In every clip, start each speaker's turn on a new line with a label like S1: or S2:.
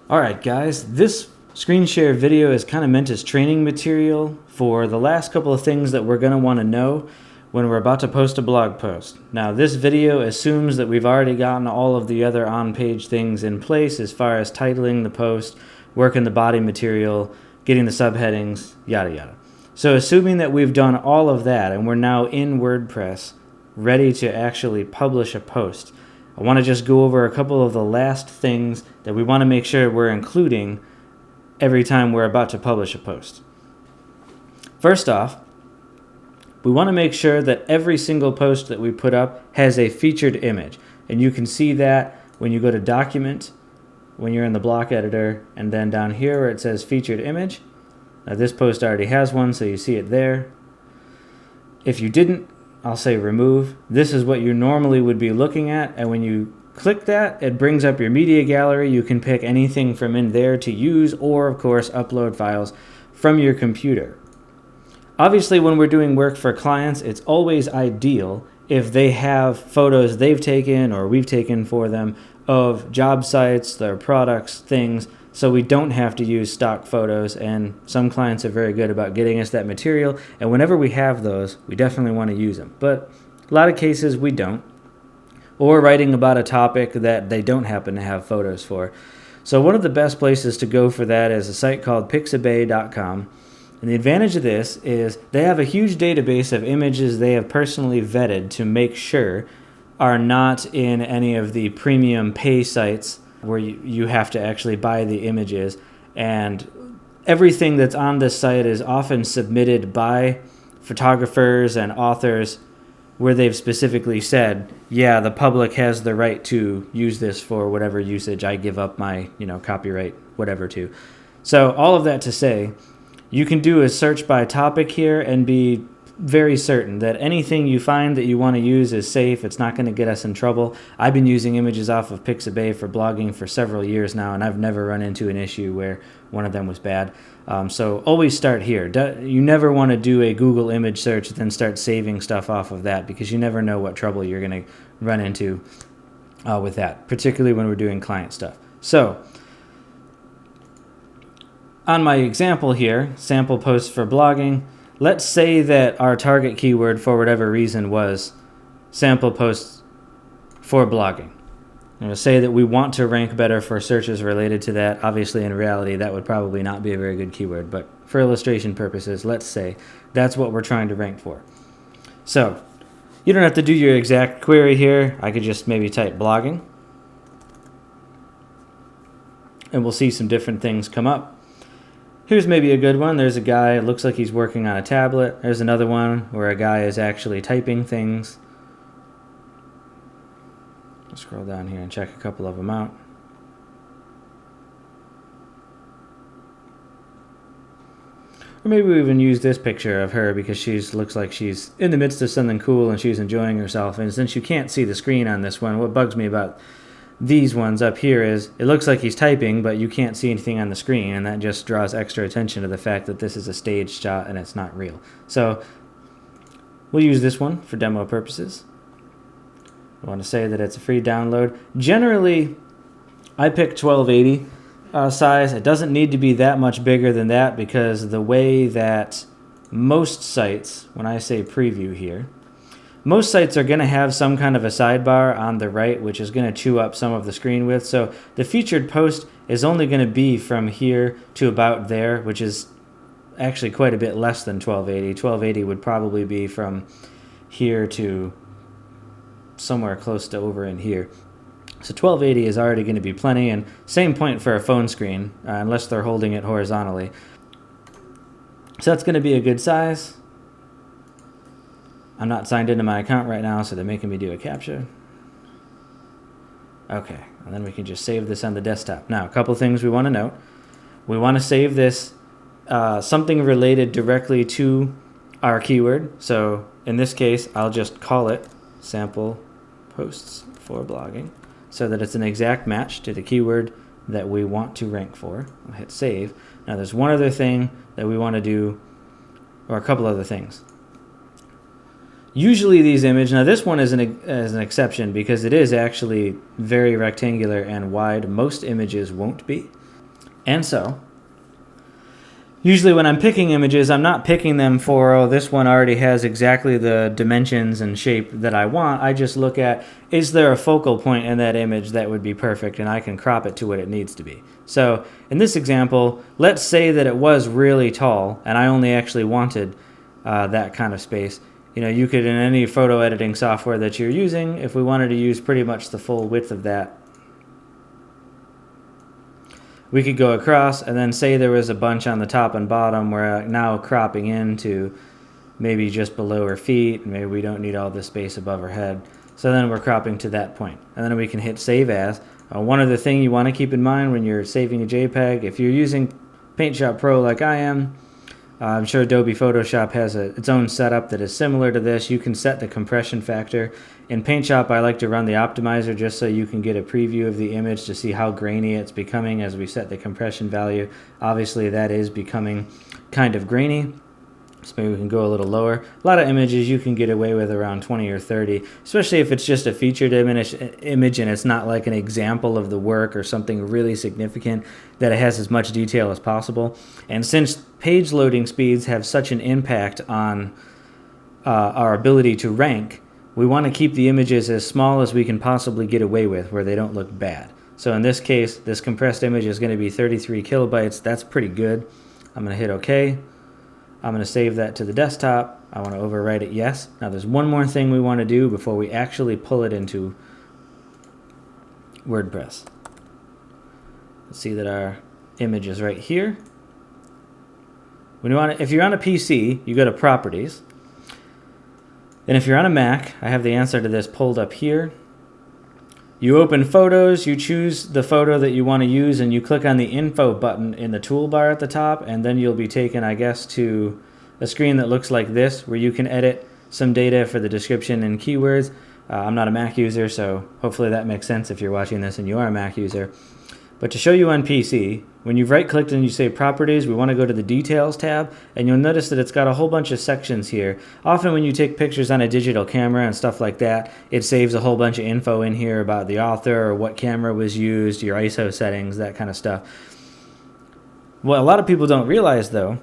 S1: Alright guys, this screen share video is kind of meant as training material for the last couple of things that we're going to want to know when we're about to post a blog post. Now this video assumes that we've already gotten all of the other on-page things in place as far as titling the post, working the body material, getting the subheadings, yada yada. So assuming that we've done all of that and we're now in WordPress ready to actually publish a post, I want to just go over a couple of the last things that we want to make sure we're including every time we're about to publish a post. First off, we want to make sure that every single post that we put up has a featured image. And you can see that when you go to Document, when you're in the block editor, and then down here where it says Featured Image. Now this post already has one, so you see it there. If you didn't, I'll say remove. This is what you normally would be looking at, and when you click that, it brings up your media gallery. You can pick anything from in there to use, or of course upload files from your computer. Obviously when we're doing work for clients, it's always ideal if they have photos they've taken or we've taken for them of job sites, their products, things, so we don't have to use stock photos, and some clients are very good about getting us that material, and whenever we have those, we definitely want to use them. But a lot of cases we don't, or writing about a topic that they don't happen to have photos for. So one of the best places to go for that is a site called Pixabay.com, and the advantage of this is they have a huge database of images they have personally vetted to make sure are not in any of the premium pay sites where you have to actually buy the images, and everything that's on this site is often submitted by photographers and authors where they've specifically said, yeah, the public has the right to use this for whatever usage I give up my, copyright, whatever to. So all of that to say, you can do a search by topic here and be very certain that anything you find that you want to use is safe. It's not going to get us in trouble. I've been using images off of Pixabay for blogging for several years now, and I've never run into an issue where one of them was bad. So always start here. You never want to do a Google image search and then start saving stuff off of that, because you never know what trouble you're going to run into with that, particularly when we're doing client stuff. So on my example here, sample posts for blogging, let's say that our target keyword for whatever reason was sample posts for blogging. Say that we want to rank better for searches related to that. Obviously, in reality, that would probably not be a very good keyword, but for illustration purposes, let's say that's what we're trying to rank for. So you don't have to do your exact query here. I could just maybe type blogging, and we'll see some different things come up. Here's maybe a good one. There's a guy, it looks like he's working on a tablet. There's another one where a guy is actually typing things. I'll scroll down here and check a couple of them out. Or maybe we even use this picture of her because she looks like she's in the midst of something cool and she's enjoying herself. And since you can't see the screen on this one, what bugs me about these ones up here is it looks like he's typing, but you can't see anything on the screen, and that just draws extra attention to the fact that this is a staged shot and it's not real. So we'll use this one for demo purposes. I want to say that it's a free download. Generally, I pick 1280 size. It doesn't need to be that much bigger than that, because the way that most sites, when I say preview here, most sites are going to have some kind of a sidebar on the right, which is going to chew up some of the screen width. So the featured post is only going to be from here to about there, which is actually quite a bit less than 1280. 1280 would probably be from here to somewhere close to over in here. So 1280 is already going to be plenty, and same point for a phone screen, unless they're holding it horizontally. So that's going to be a good size. I'm not signed into my account right now, so they're making me do a captcha. Okay, and then we can just save this on the desktop. Now, a couple things we want to note. We want to save this something related directly to our keyword. So in this case, I'll just call it sample posts for blogging, so that it's an exact match to the keyword that we want to rank for. I'll hit save. Now there's one other thing that we want to do, or a couple other things. Usually these images, now this one is an exception because it is actually very rectangular and wide. Most images won't be. And so, usually when I'm picking images, I'm not picking them for, oh, this one already has exactly the dimensions and shape that I want. I just look at, is there a focal point in that image that would be perfect, and I can crop it to what it needs to be. So in this example, let's say that it was really tall, and I only actually wanted that kind of space. You know, you could, in any photo editing software that you're using, if we wanted to use pretty much the full width of that, we could go across and then say there was a bunch on the top and bottom. We're now cropping into maybe just below her feet, and maybe we don't need all this space above her head. So then we're cropping to that point. And then we can hit Save As. One other thing you want to keep in mind when you're saving a JPEG, if you're using PaintShop Pro like I am, I'm sure Adobe Photoshop has its own setup that is similar to this. You can set the compression factor. In PaintShop, I like to run the optimizer just so you can get a preview of the image to see how grainy it's becoming as we set the compression value. Obviously, that is becoming kind of grainy, so maybe we can go a little lower. A lot of images you can get away with around 20 or 30, especially if it's just a featured image and it's not like an example of the work or something really significant, that it has as much detail as possible. And since page loading speeds have such an impact on our ability to rank, we want to keep the images as small as we can possibly get away with, where they don't look bad. So in this case, this compressed image is going to be 33 kilobytes. That's pretty good. I'm going to hit OK. I'm going to save that to the desktop. I want to overwrite it yes. Now there's one more thing we want to do before we actually pull it into WordPress. Let's see that our image is right here. If you're on a PC, you go to Properties. And if you're on a Mac, I have the answer to this pulled up here. You open Photos, you choose the photo that you want to use, and you click on the Info button in the toolbar at the top, and then you'll be taken, I guess, to a screen that looks like this, where you can edit some data for the description and keywords. I'm not a Mac user, so hopefully that makes sense if you're watching this and you are a Mac user. But to show you on PC, when you've right-clicked and you say Properties, we want to go to the Details tab, and you'll notice that it's got a whole bunch of sections here. Often when you take pictures on a digital camera and stuff like that, it saves a whole bunch of info in here about the author or what camera was used, your ISO settings, that kind of stuff. What a lot of people don't realize, though,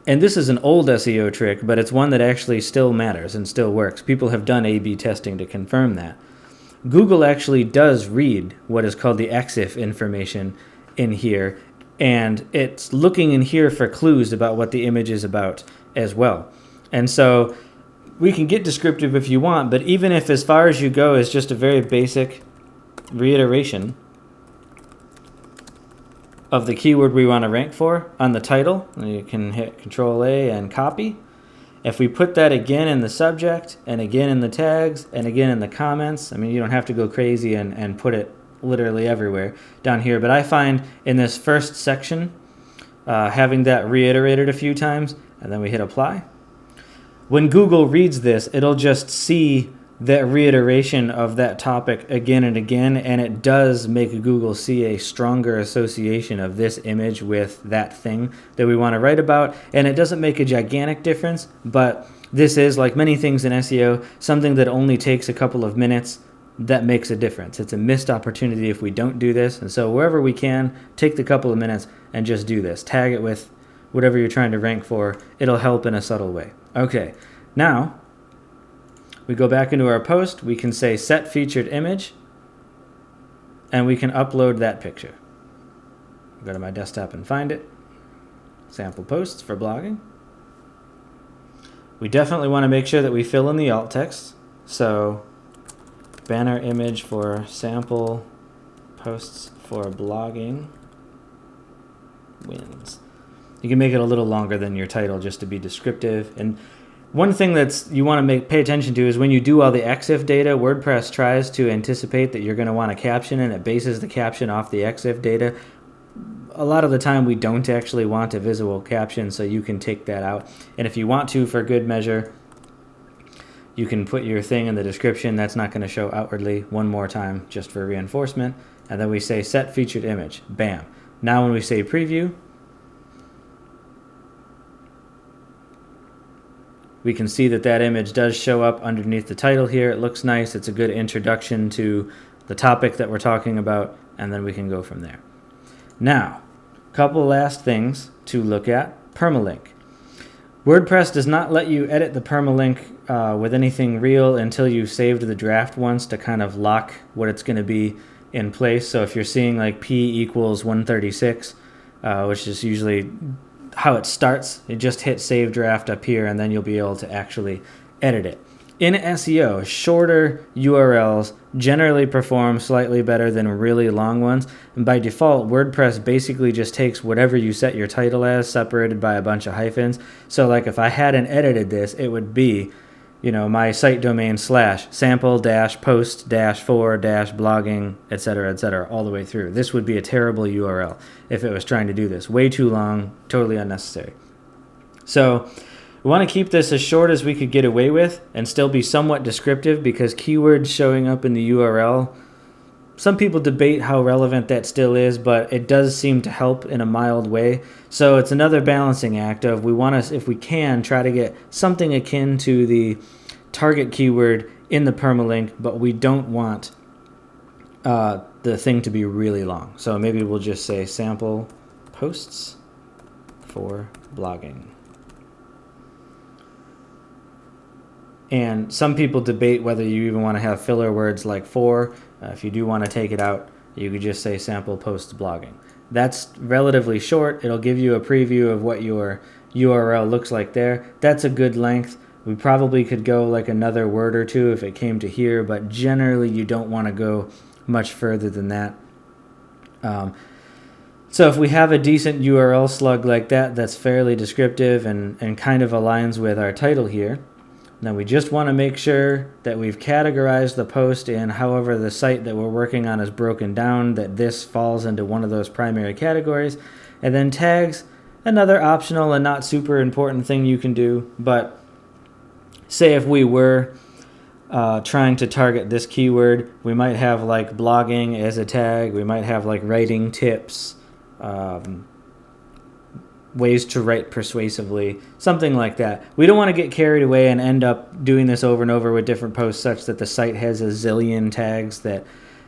S1: and this is an old SEO trick, but it's one that actually still matters and still works. People have done A/B testing to confirm that. Google actually does read what is called the EXIF information in here, and it's looking in here for clues about what the image is about as well. And so we can get descriptive if you want, but even if as far as you go is just a very basic reiteration of the keyword we want to rank for on the title, you can hit Control-A and copy. If we put that again in the subject, and again in the tags, and again in the comments, I mean, you don't have to go crazy and put it literally everywhere down here, but I find in this first section, having that reiterated a few times, and then we hit apply. When Google reads this, it'll just see that reiteration of that topic again and again, and it does make Google see a stronger association of this image with that thing that we want to write about. And it doesn't make a gigantic difference, but this is, like many things in SEO, something that only takes a couple of minutes that makes a difference. It's a missed opportunity if we don't do this. And so wherever we can, take the couple of minutes and just do this. Tag it with whatever you're trying to rank for. It'll help in a subtle way. Okay, now we go back into our post, we can say set featured image, and we can upload that picture. Go to my desktop and find it. Sample posts for blogging. We definitely want to make sure that we fill in the alt text. So banner image for sample posts for blogging wins. You can make it a little longer than your title just to be descriptive. And one thing that's you want to pay attention to is when you do all the EXIF data, WordPress tries to anticipate that you're going to want a caption, and it bases the caption off the EXIF data. A lot of the time we don't actually want a visual caption, so you can take that out. And if you want to, for good measure, you can put your thing in the description. That's not going to show outwardly. One more time just for reinforcement. And then we say set featured image. Bam. Now when we say preview, we can see that that image does show up underneath the title here. It looks nice. It's a good introduction to the topic that we're talking about, and then we can go from there. Now, Couple last things to look at. Permalink. WordPress does not let you edit the permalink with anything real until you've saved the draft once to kind of lock what it's going to be in place. So if you're seeing like P equals 136, which is usually how it starts, you just hit save draft up here and then you'll be able to actually edit it. In SEO, shorter URLs generally perform slightly better than really long ones. And by default, WordPress basically just takes whatever you set your title as, separated by a bunch of hyphens. So like if I hadn't edited this, it would be, my site domain / sample - post - for - blogging, etc., all the way through. This would be a terrible URL if it was trying to do this. Way too long, totally unnecessary. So we want to keep this as short as we could get away with and still be somewhat descriptive, because keywords showing up in the URL, some people debate how relevant that still is, but it does seem to help in a mild way. So it's another balancing act of we want to, if we can, try to get something akin to the target keyword in the permalink, but we don't want the thing to be really long. So maybe we'll just say sample posts for blogging. And some people debate whether you even want to have filler words like for. If you do want to take it out, you could just say sample posts blogging. That's relatively short. It'll give you a preview of what your URL looks like there. That's a good length. We probably could go like another word or two if it came to here, but generally you don't want to go much further than that. So if we have a decent URL slug like that, that's fairly descriptive and kind of aligns with our title here, then we just want to make sure that we've categorized the post in however the site that we're working on is broken down, that this falls into one of those primary categories. And then tags, another optional and not super important thing you can do. But say if we were trying to target this keyword, we might have like blogging as a tag. We might have like writing tips, ways to write persuasively, something like that. We don't want to get carried away and end up doing this over and over with different posts such that the site has a zillion tags that,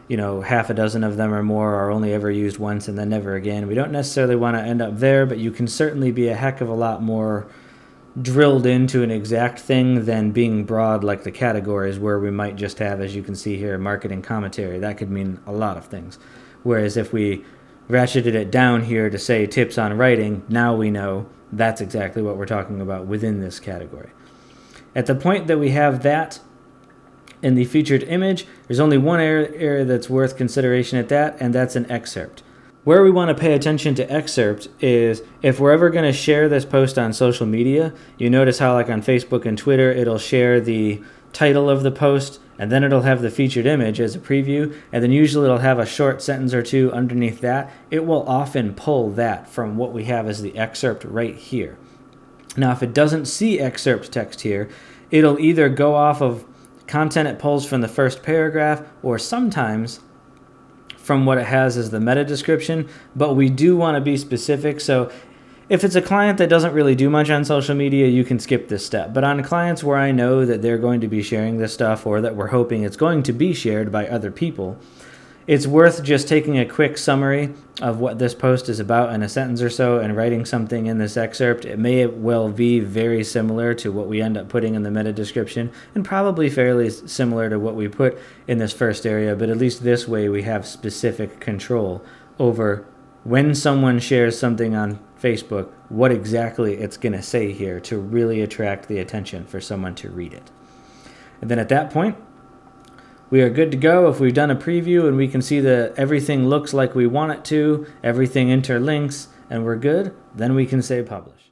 S1: half a dozen of them or more are only ever used once and then never again. We don't necessarily want to end up there, but you can certainly be a heck of a lot more drilled into an exact thing than being broad like the categories, where we might just have, as you can see here, marketing commentary. That could mean a lot of things. Whereas if we ratcheted it down here to say tips on writing, now we know that's exactly what we're talking about within this category. At the point that we have that in the featured image, there's only one area that's worth consideration at that, and that's an excerpt. Where we want to pay attention to excerpt is if we're ever going to share this post on social media, you notice how like on Facebook and Twitter, it'll share the title of the post, and then it'll have the featured image as a preview, and then usually it'll have a short sentence or two underneath that. It will often pull that from what we have as the excerpt right here. Now, if it doesn't see excerpt text here, it'll either go off of content it pulls from the first paragraph, or sometimes from what it has as the meta description, but we do want to be specific. So if it's a client that doesn't really do much on social media, you can skip this step. But on clients where I know that they're going to be sharing this stuff, or that we're hoping it's going to be shared by other people, it's worth just taking a quick summary of what this post is about in a sentence or so and writing something in this excerpt. It may well be very similar to what we end up putting in the meta description, and probably fairly similar to what we put in this first area, but at least this way we have specific control over when someone shares something on Facebook, what exactly it's going to say here to really attract the attention for someone to read it. And then at that point, we are good to go. If we've done a preview and we can see that everything looks like we want it to, everything interlinks, and we're good, then we can say publish.